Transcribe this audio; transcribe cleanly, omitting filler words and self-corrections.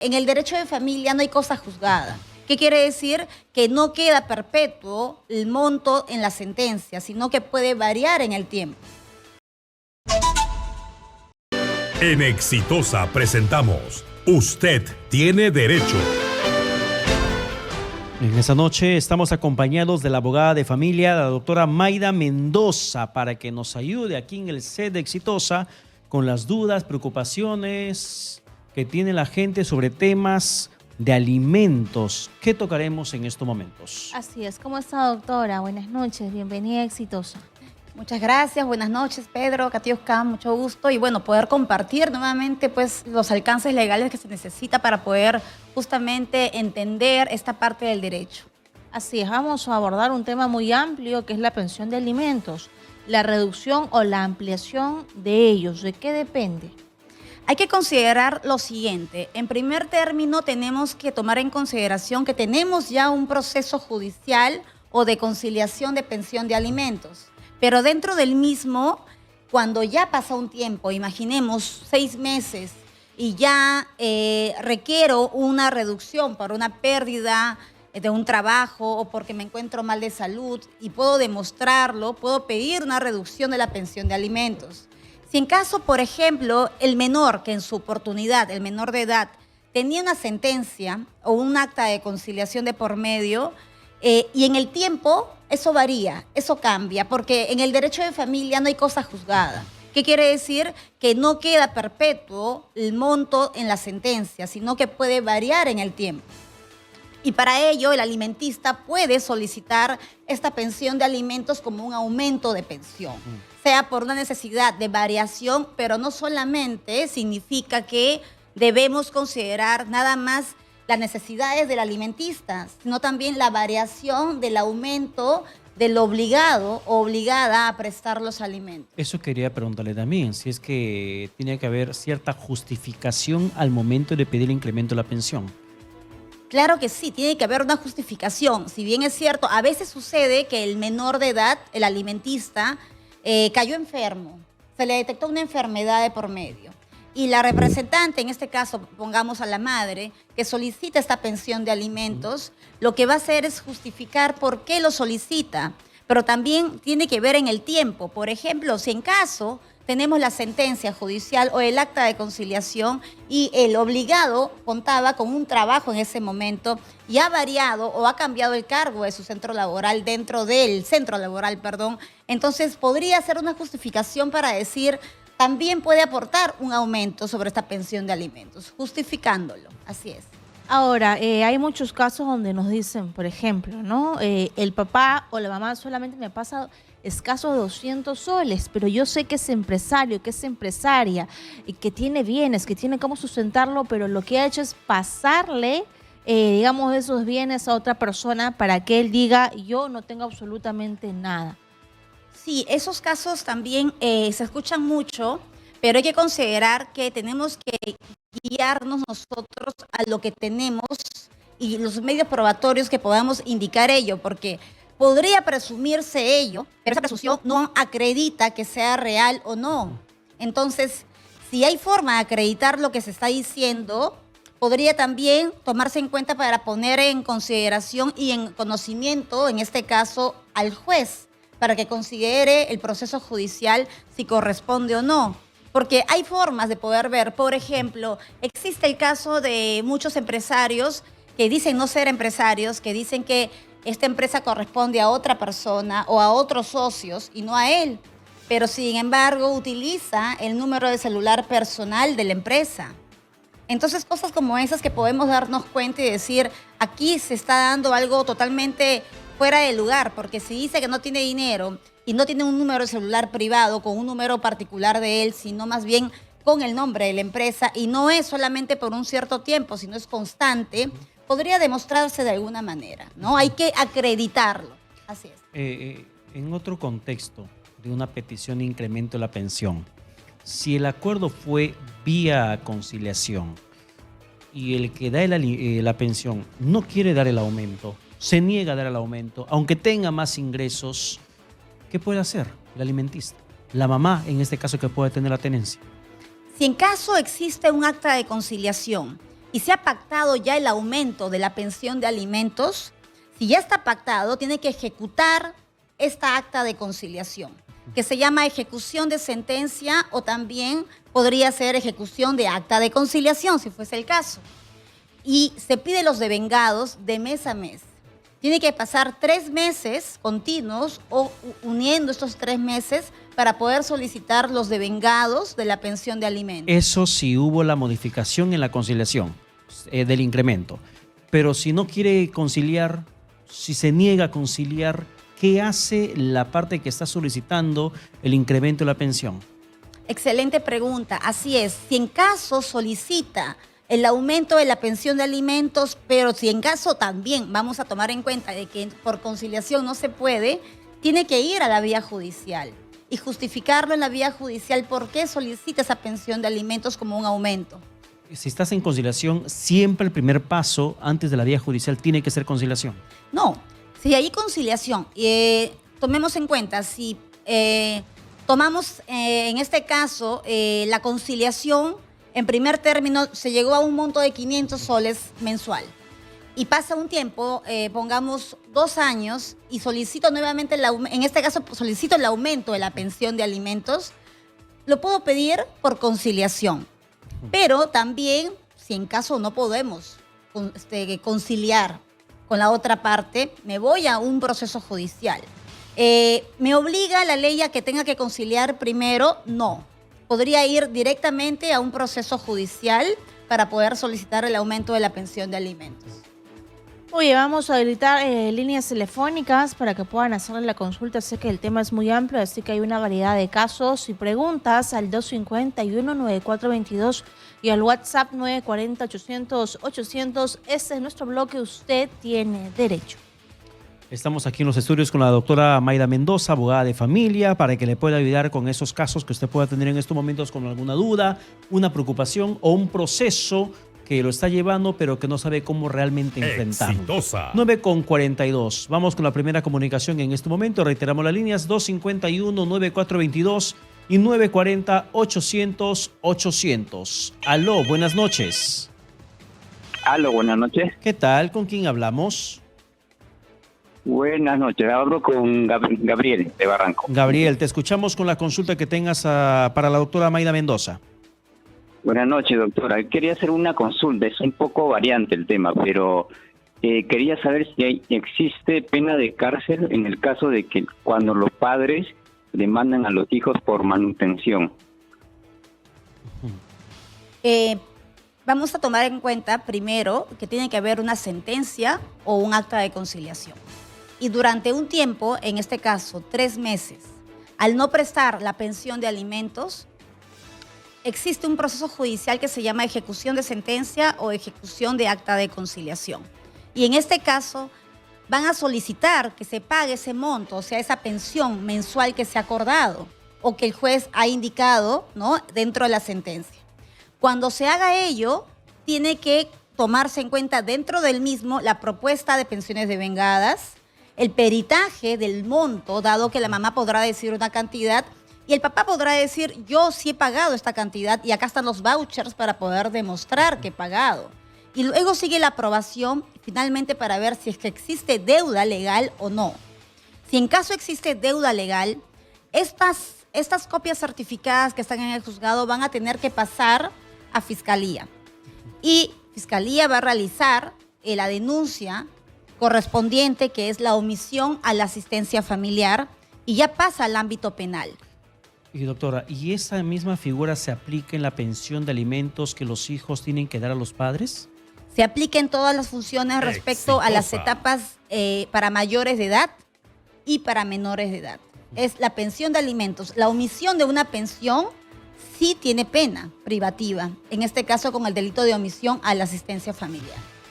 En el derecho de familia no hay cosa juzgada. ¿Qué quiere decir? Que no queda perpetuo el monto en la sentencia, sino que puede variar en el tiempo. En Exitosa presentamos Usted tiene derecho. En esta noche estamos acompañados de la abogada de familia, la doctora Mayda Mendoza, para que nos ayude aquí en el set de Exitosa con las dudas, preocupaciones que tiene la gente sobre temas de alimentos que tocaremos en estos momentos. Así es. ¿Cómo está, doctora? Buenas noches. Bienvenida a Exitosa. Muchas gracias, buenas noches, Pedro, Katiuska, mucho gusto. Y bueno, poder compartir nuevamente pues los alcances legales que se necesita para poder justamente entender esta parte del derecho. Así es, vamos a abordar un tema muy amplio que es la pensión de alimentos, la reducción o la ampliación de ellos. ¿De qué depende? Hay que considerar lo siguiente. En primer término, tenemos que tomar en consideración que tenemos ya un proceso judicial o de conciliación de pensión de alimentos. Pero dentro del mismo, cuando ya pasa un tiempo, imaginemos 6 meses, y ya requiero una reducción por una pérdida de un trabajo o porque me encuentro mal de salud y puedo demostrarlo, puedo pedir una reducción de la pensión de alimentos. Si en caso, por ejemplo, el menor, que en su oportunidad, el menor de edad, tenía una sentencia o un acta de conciliación de por medio, y en el tiempo eso varía, eso cambia, porque en el derecho de familia no hay cosa juzgada. ¿Qué quiere decir? Que no queda perpetuo el monto en la sentencia, sino que puede variar en el tiempo. Y para ello el alimentista puede solicitar esta pensión de alimentos como un aumento de pensión, sea por una necesidad de variación, pero no solamente significa que debemos considerar nada más las necesidades del alimentista, sino también la variación del aumento del obligado o obligada a prestar los alimentos. Eso quería preguntarle también, si es que tiene que haber cierta justificación al momento de pedir el incremento de la pensión. Claro que sí, tiene que haber una justificación. Si bien es cierto, a veces sucede que el menor de edad, el alimentista, cayó enfermo, se le detectó una enfermedad de por medio. Y la representante, en este caso, pongamos a la madre, que solicita esta pensión de alimentos, lo que va a hacer es justificar por qué lo solicita, pero también tiene que ver en el tiempo. Por ejemplo, si en caso tenemos la sentencia judicial o el acta de conciliación y el obligado contaba con un trabajo en ese momento y ha variado o ha cambiado el cargo de su centro laboral dentro del centro laboral, entonces podría ser una justificación para decir también puede aportar un aumento sobre esta pensión de alimentos, justificándolo. Así es. Ahora, hay muchos casos donde nos dicen, por ejemplo, ¿no? El papá o la mamá solamente me pasa escasos 200 soles, pero yo sé que es empresario, que es empresaria, y que tiene bienes, que tiene cómo sustentarlo, pero lo que ha hecho es pasarle, digamos, esos bienes a otra persona para que él diga, yo no tengo absolutamente nada. Sí, esos casos también se escuchan mucho, pero hay que considerar que tenemos que guiarnos nosotros a lo que tenemos y los medios probatorios que podamos indicar ello, porque podría presumirse ello, pero esa presunción no acredita que sea real o no. Entonces, si hay forma de acreditar lo que se está diciendo, podría también tomarse en cuenta para poner en consideración y en conocimiento, en este caso, al juez, para que considere el proceso judicial si corresponde o no. Porque hay formas de poder ver, por ejemplo, existe el caso de muchos empresarios que dicen no ser empresarios, que dicen que esta empresa corresponde a otra persona o a otros socios y no a él, pero sin embargo utiliza el número de celular personal de la empresa. Entonces, cosas como esas que podemos darnos cuenta y decir, aquí se está dando algo totalmente fuera de lugar, porque si dice que no tiene dinero y no tiene un número de celular privado con un número particular de él, sino más bien con el nombre de la empresa, y no es solamente por un cierto tiempo, sino es constante, podría demostrarse de alguna manera, ¿no? Hay que acreditarlo. Así es. En otro contexto de una petición de incremento de la pensión, si el acuerdo fue vía conciliación y el que da la pensión no quiere dar el aumento, se niega a dar el aumento, aunque tenga más ingresos, ¿qué puede hacer el alimentista? La mamá, en este caso, que puede tener la tenencia. Si en caso existe un acta de conciliación y se ha pactado ya el aumento de la pensión de alimentos, si ya está pactado, tiene que ejecutar esta acta de conciliación, que se llama ejecución de sentencia o también podría ser ejecución de acta de conciliación, si fuese el caso. Y se pide los devengados de mes a mes. Tiene que pasar 3 meses continuos o uniendo estos 3 meses para poder solicitar los devengados de la pensión de alimentos. Eso sí hubo la modificación en la conciliación del incremento. Pero si no quiere conciliar, si se niega a conciliar, ¿qué hace la parte que está solicitando el incremento de la pensión? Excelente pregunta. Así es. Si en caso solicita el aumento de la pensión de alimentos, pero si en caso también vamos a tomar en cuenta de que por conciliación no se puede, tiene que ir a la vía judicial y justificarlo en la vía judicial por qué solicita esa pensión de alimentos como un aumento. Si estás en conciliación, siempre el primer paso antes de la vía judicial tiene que ser conciliación. No, si hay conciliación, tomemos en cuenta, si tomamos en este caso la conciliación, en primer término se llegó a un monto de 500 soles mensual y pasa un tiempo, pongamos 2 años y solicito nuevamente, en este caso solicito el aumento de la pensión de alimentos, lo puedo pedir por conciliación, pero también si en caso no podemos conciliar con la otra parte, me voy a un proceso judicial. ¿Me obliga la ley a que tenga que conciliar primero? No. Podría ir directamente a un proceso judicial para poder solicitar el aumento de la pensión de alimentos. Oye, vamos a habilitar líneas telefónicas para que puedan hacerle la consulta. Sé que el tema es muy amplio, así que hay una variedad de casos y preguntas al 251-9422 y al WhatsApp 940-800-800. Este es nuestro bloque Usted Tiene Derecho. Estamos aquí en los estudios con la doctora Mayra Mendoza, abogada de familia, para que le pueda ayudar con esos casos que usted pueda tener en estos momentos con alguna duda, una preocupación o un proceso que lo está llevando pero que no sabe cómo realmente enfrentarlo. Exitosa. 9:42. Vamos con la primera comunicación en este momento. Reiteramos las líneas 251-9422 y 940-800-800. Aló, buenas noches. Aló, buenas noches. ¿Qué tal? ¿Con quién hablamos? Buenas noches, hablo con Gabriel de Barranco. Gabriel, te escuchamos con la consulta que tengas para la doctora Mayra Mendoza. Buenas noches, doctora. Quería hacer una consulta, es un poco variante el tema, pero quería saber si existe pena de cárcel en el caso de que cuando los padres demandan a los hijos por manutención. Vamos a tomar en cuenta primero que tiene que haber una sentencia o un acta de conciliación. Y durante un tiempo, en este caso 3 meses, al no prestar la pensión de alimentos, existe un proceso judicial que se llama ejecución de sentencia o ejecución de acta de conciliación. Y en este caso van a solicitar que se pague ese monto, o sea, esa pensión mensual que se ha acordado o que el juez ha indicado, ¿no?, dentro de la sentencia. Cuando se haga ello, tiene que tomarse en cuenta dentro del mismo la propuesta de pensiones devengadas, el peritaje del monto, dado que la mamá podrá decir una cantidad y el papá podrá decir, yo sí he pagado esta cantidad y acá están los vouchers para poder demostrar que he pagado. Y luego sigue la aprobación finalmente para ver si es que existe deuda legal o no. Si en caso existe deuda legal, estas copias certificadas que están en el juzgado van a tener que pasar a Fiscalía. Y Fiscalía va a realizar la denuncia correspondiente, que es la omisión a la asistencia familiar, y ya pasa al ámbito penal. Y doctora, ¿y esa misma figura se aplica en la pensión de alimentos que los hijos tienen que dar a los padres? Se aplica en todas las funciones respecto a las etapas para mayores de edad y para menores de edad. Es la pensión de alimentos. La omisión de una pensión sí tiene pena privativa, en este caso con el delito de omisión a la asistencia familiar.